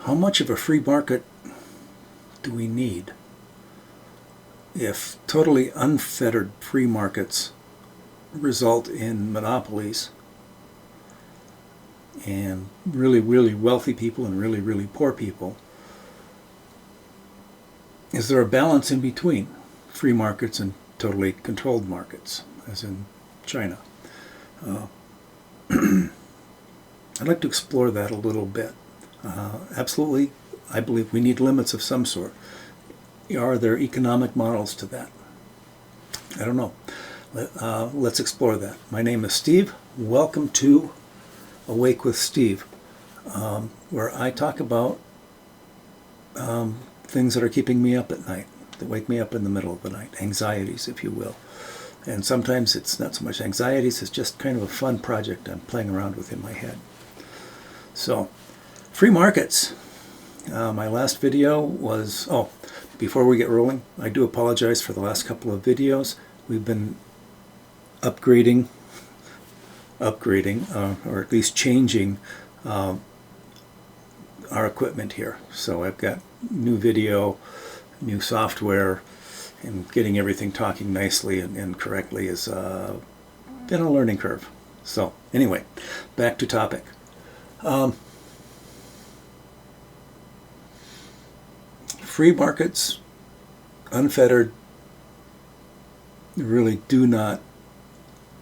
how much of a free market do we need? If totally unfettered free markets result in monopolies and really, really wealthy people and really, really poor people, is there a balance in between free markets and totally controlled markets, as in China? I'd like to explore that a little bit. Absolutely, I believe we need limits of some sort. Are there economic models to that? I don't know. Let's explore that. My name is Steve. Welcome to Awake with Steve, where I talk about things that are keeping me up at night, that wake me up in the middle of the night, anxieties, if you will. And sometimes it's not so much anxieties, it's just kind of a fun project I'm playing around with in my head. So, free markets. My last video was, before we get rolling, I do apologize for the last couple of videos. We've been upgrading, or at least changing our equipment here. So I've got new video, new software, and getting everything talking nicely and correctly has been a learning curve. So anyway, back to topic. Free markets, unfettered, really do not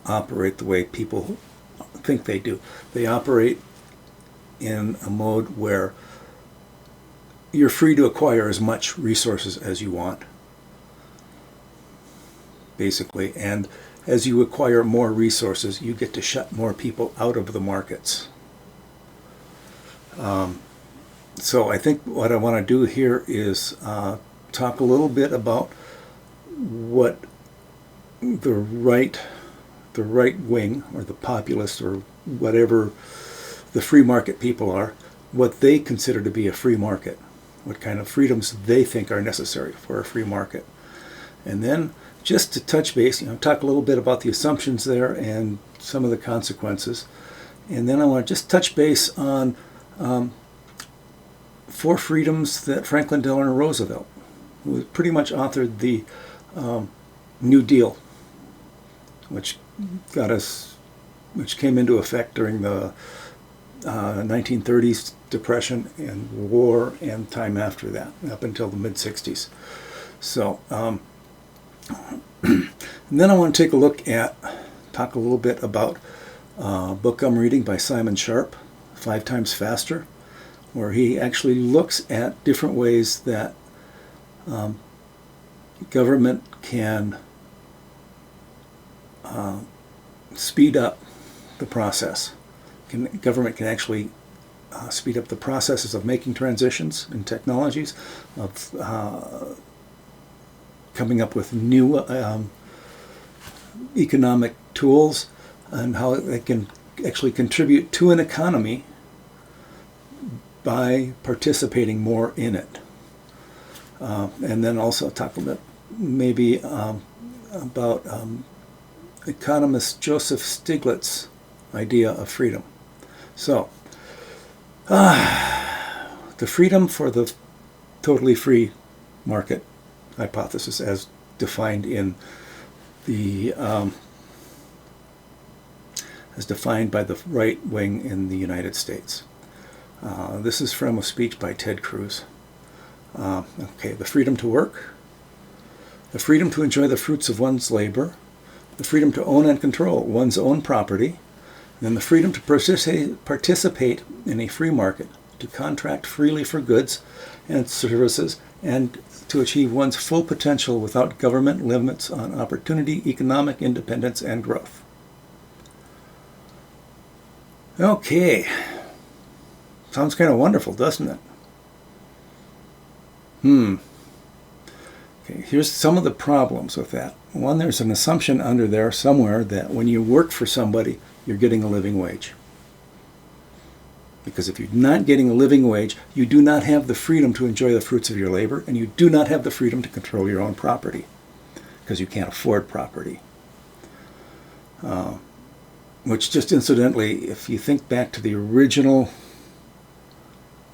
operate the way people think they do. They operate in a mode where you're free to acquire as much resources as you want, basically, and as you acquire more resources, you get to shut more people out of the markets. So I think what I want to do here is talk a little bit about what the right wing, or the populists, or whatever the free market people are, what they consider to be a free market, what kind of freedoms they think are necessary for a free market. And then just to touch base, talk a little bit about the assumptions there and some of the consequences. And then I want to just touch base on 4 freedoms that Franklin Delano Roosevelt, who pretty much authored the New Deal, which came into effect during the 1930s Depression and war and time after that, up until the mid-60s. So, and then I want to talk a little bit about a book I'm reading by Simon Sharpe, 5 Times Faster, where he actually looks at different ways that government can speed up the process. Government can actually speed up the processes of making transitions in technologies, of coming up with new economic tools, and how they can actually contribute to an economy by participating more in it. And then also talk a bit maybe about economist Joseph Stiglitz's idea of freedom. So, the freedom for the totally free market hypothesis, as defined in the as defined by the right wing in the United States. This is from a speech by Ted Cruz. The freedom to work, the freedom to enjoy the fruits of one's labor, the freedom to own and control one's own property, and then the freedom to participate in a free market, to contract freely for goods and services, and to achieve one's full potential without government limits on opportunity, economic independence, and growth. Okay. Sounds kind of wonderful, doesn't it? Okay, here's some of the problems with that. One, there's an assumption under there somewhere that when you work for somebody, you're getting a living wage. Because if you're not getting a living wage, you do not have the freedom to enjoy the fruits of your labor, and you do not have the freedom to control your own property, because you can't afford property. Which, just incidentally, if you think back to the original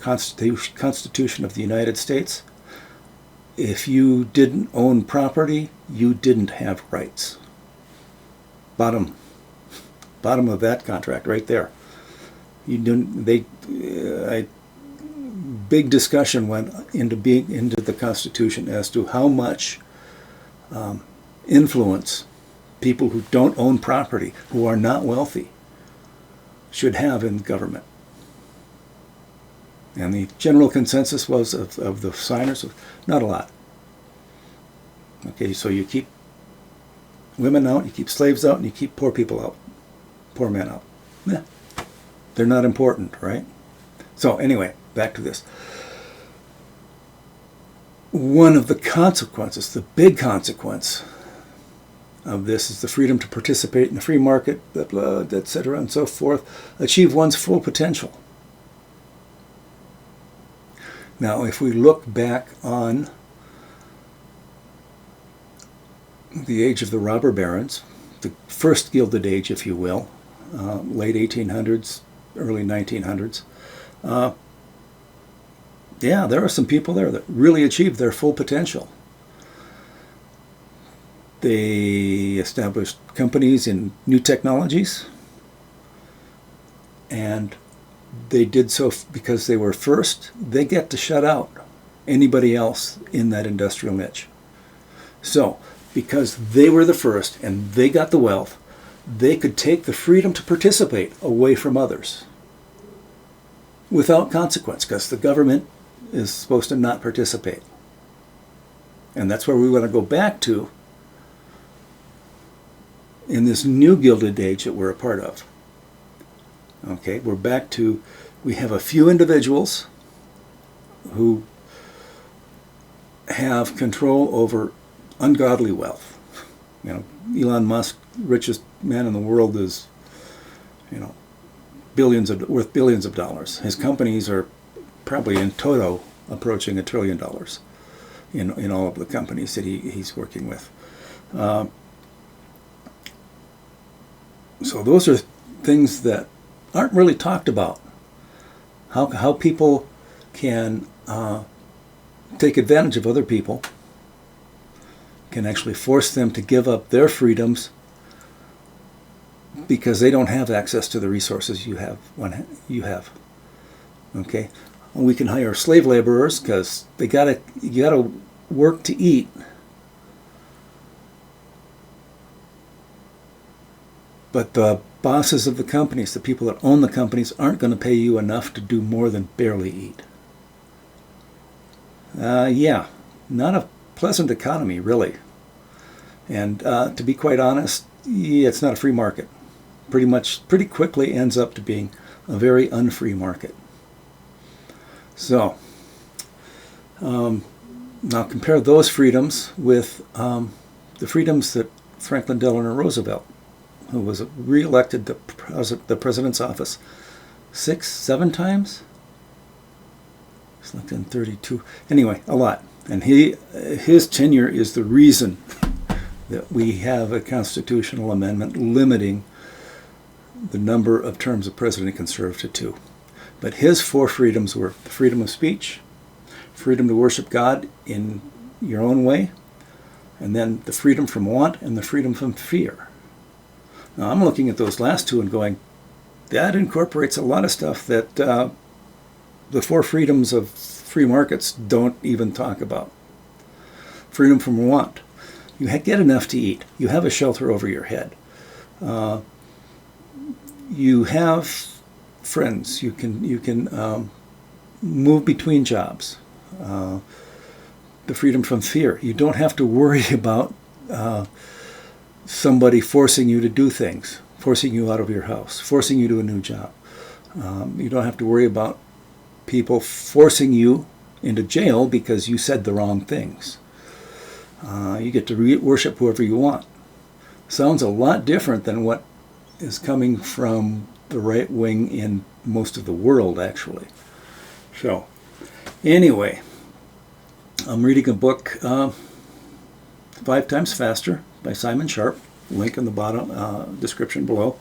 Constitution of the United States, if you didn't own property, you didn't have rights. Bottom of that contract right there. You didn't. Big discussion went into the Constitution as to how much influence people who don't own property, who are not wealthy, should have in government. And the general consensus was of the signers, not a lot. Okay, so you keep women out, you keep slaves out, and you keep poor people out, poor men out. Yeah. They're not important, right? So anyway, back to this. One of the consequences, the big consequence of this, is the freedom to participate in the free market, blah, blah, etc., and so forth, achieve one's full potential. Now, if we look back on the age of the robber barons, the first Gilded Age, if you will, late 1800s, early 1900s, yeah, there are some people there that really achieved their full potential. They established companies in new technologies, and they did so because they were first. They get to shut out anybody else in that industrial niche. So, because they were the first and they got the wealth, they could take the freedom to participate away from others without consequence, because the government is supposed to not participate. And that's where we want to go back to in this new Gilded Age that we're a part of. Okay, we're back to, we have a few individuals who have control over ungodly wealth. You know, Elon Musk, richest man in the world, is, you know, worth billions of dollars. His companies are probably in toto approaching $1 trillion in all of the companies that he's working with. So those are things that aren't really talked about. How people can take advantage of other people, can actually force them to give up their freedoms because they don't have access to the resources you have. Okay, we can hire slave laborers because you gotta work to eat. But the bosses of the companies, the people that own the companies, aren't going to pay you enough to do more than barely eat. Yeah, not a pleasant economy, really. And to be quite honest, yeah, it's not a free market. Pretty quickly ends up to being a very unfree market. So, now compare those freedoms with the freedoms that Franklin Delano Roosevelt, who was re-elected the president's office 6-7 times. He's elected in 32. Anyway, a lot. And his tenure is the reason that we have a constitutional amendment limiting the number of terms a president can serve to 2. But his 4 freedoms were the freedom of speech, freedom to worship God in your own way, and then the freedom from want and the freedom from fear. Now, I'm looking at those last 2 and going, that incorporates a lot of stuff that the 4 freedoms of free markets don't even talk about. Freedom from want. You get enough to eat. You have a shelter over your head. You have friends. You can move between jobs. The freedom from fear. You don't have to worry about somebody forcing you to do things, forcing you out of your house, forcing you to a new job. You don't have to worry about people forcing you into jail because you said the wrong things. You get to worship whoever you want. Sounds a lot different than what is coming from the right wing in most of the world, actually. So, anyway, I'm reading a book, 5 Times Faster, by Simon Sharpe, link in the bottom description below.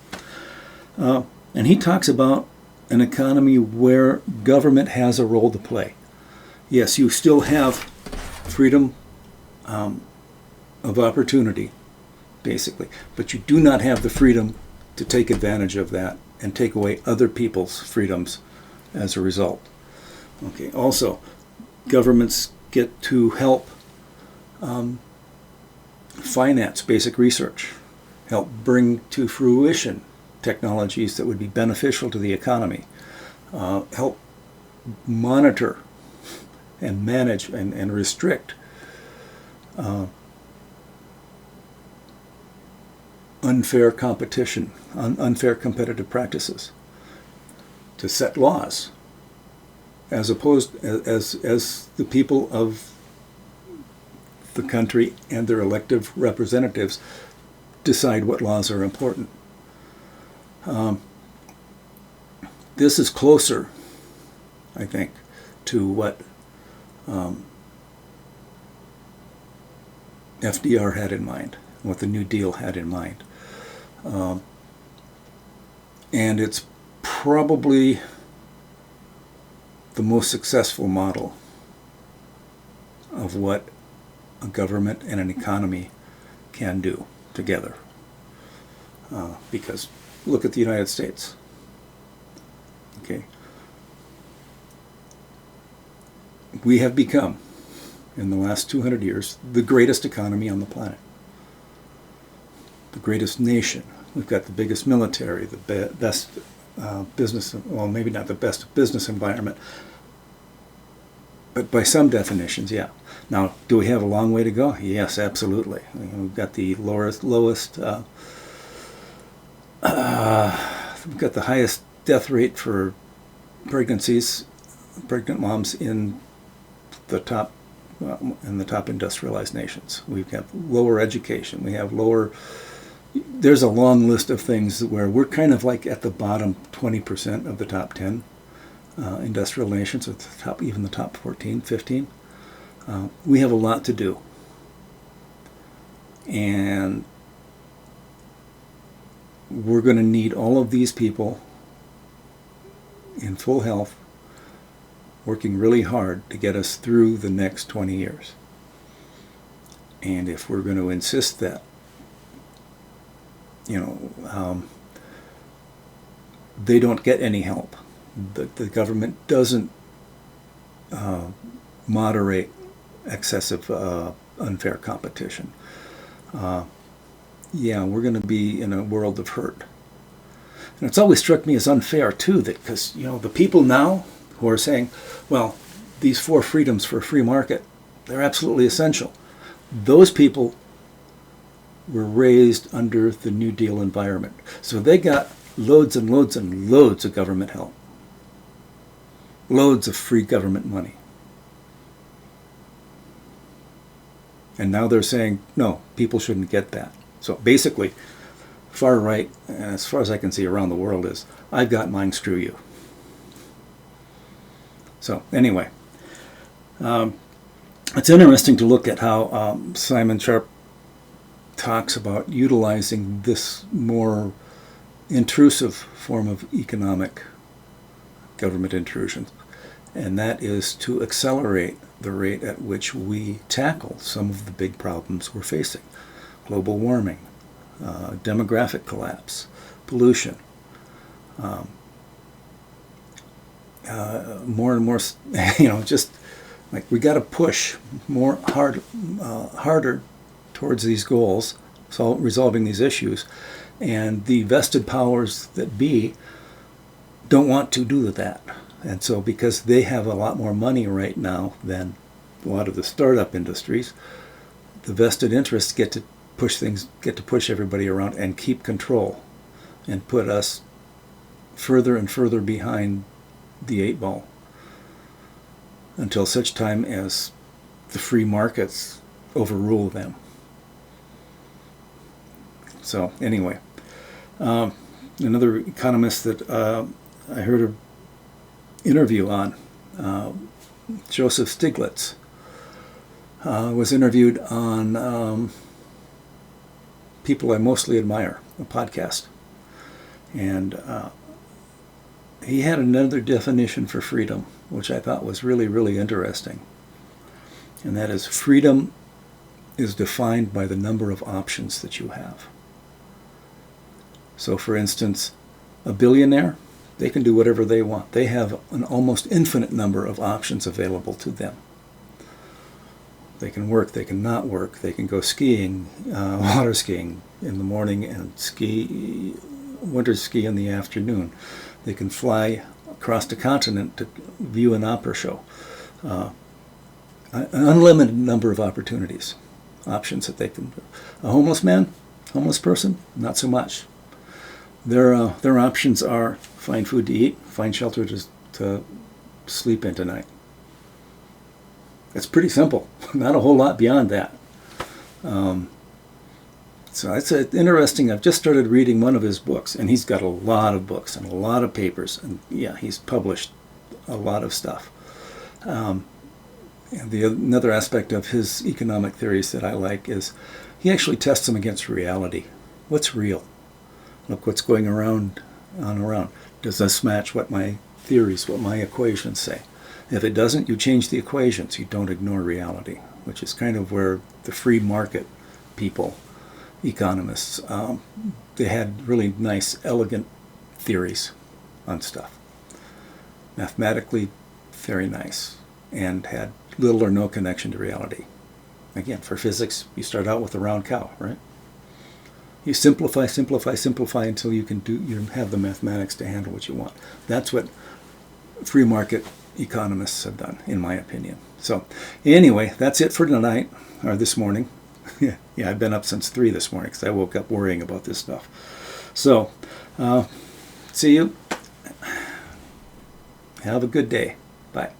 And he talks about an economy where government has a role to play. Yes, you still have freedom of opportunity, basically, but you do not have the freedom to take advantage of that and take away other people's freedoms as a result. Okay. Also, governments get to help finance basic research, help bring to fruition technologies that would be beneficial to the economy, help monitor and manage and restrict unfair competition, unfair competitive practices, to set laws, as opposed as the people of the country and their elective representatives decide what laws are important. This is closer, I think, to what FDR had in mind, what the New Deal had in mind. And it's probably the most successful model of what a government and an economy can do together. Because look at the United States. Okay. We have become, in the last 200 years, the greatest economy on the planet. The greatest nation. We've got the biggest military, the best business, well, maybe not the best business environment, but by some definitions, yeah. Now, do we have a long way to go? Yes, absolutely. We've got the lowest we've got the highest death rate for pregnant moms in the top industrialized nations. We've got lower education. We have lower. There's a long list of things where we're kind of like at the bottom 20% of the top 10 industrial nations, or even the top 14, 15. We have a lot to do. And we're going to need all of these people in full health working really hard to get us through the next 20 years. And if we're going to insist that, they don't get any help, the government doesn't moderate excessive unfair competition, we're going to be in a world of hurt. And it's always struck me as unfair, too, that because, the people now who are saying, well, these 4 freedoms for a free market, they're absolutely essential. Those people were raised under the New Deal environment. So they got loads and loads and loads of government help. Loads of free government money. And now they're saying, no, people shouldn't get that. So basically, far right, as far as I can see around the world, is, I've got mine, screw you. So anyway, it's interesting to look at how Simon Sharpe talks about utilizing this more intrusive form of economic government intrusion, and that is to accelerate the rate at which we tackle some of the big problems we're facing. Global warming, demographic collapse, pollution, more and more, just like we got to push harder towards these goals, resolving these issues, and the vested powers that be don't want to do that. And so because they have a lot more money right now than a lot of the startup industries, the vested interests get to push everybody around and keep control and put us further and further behind the 8 ball until such time as the free markets overrule them. So anyway, another economist that I heard an interview on, Joseph Stiglitz, was interviewed on People I Mostly Admire, a podcast. And he had another definition for freedom, which I thought was really, really interesting. And that is, freedom is defined by the number of options that you have. So for instance, a billionaire, they can do whatever they want. They have an almost infinite number of options available to them. They can work, they can not work, they can go skiing, water skiing in the morning and winter ski in the afternoon. They can fly across the continent to view an opera show. An unlimited number of opportunities, options that they can do. A homeless man, homeless person, not so much. Their options are find food to eat, find shelter to sleep in tonight. It's pretty simple. Not a whole lot beyond that. So it's interesting. I've just started reading one of his books, and he's got a lot of books and a lot of papers. And yeah, he's published a lot of stuff. And another aspect of his economic theories that I like is he actually tests them against reality. What's real? Look what's going around. Does this match what my theories, what my equations say? If it doesn't, you change the equations. You don't ignore reality, which is kind of where the free market people, economists, they had really nice, elegant theories on stuff. Mathematically, very nice, and had little or no connection to reality. Again, for physics, you start out with a round cow, right? You simplify until you have the mathematics to handle what you want. That's what free market economists have done, in my opinion. So anyway, that's it for tonight, or this morning. Yeah, I've been up since 3 this morning because I woke up worrying about this stuff. So, see you. Have a good day. Bye.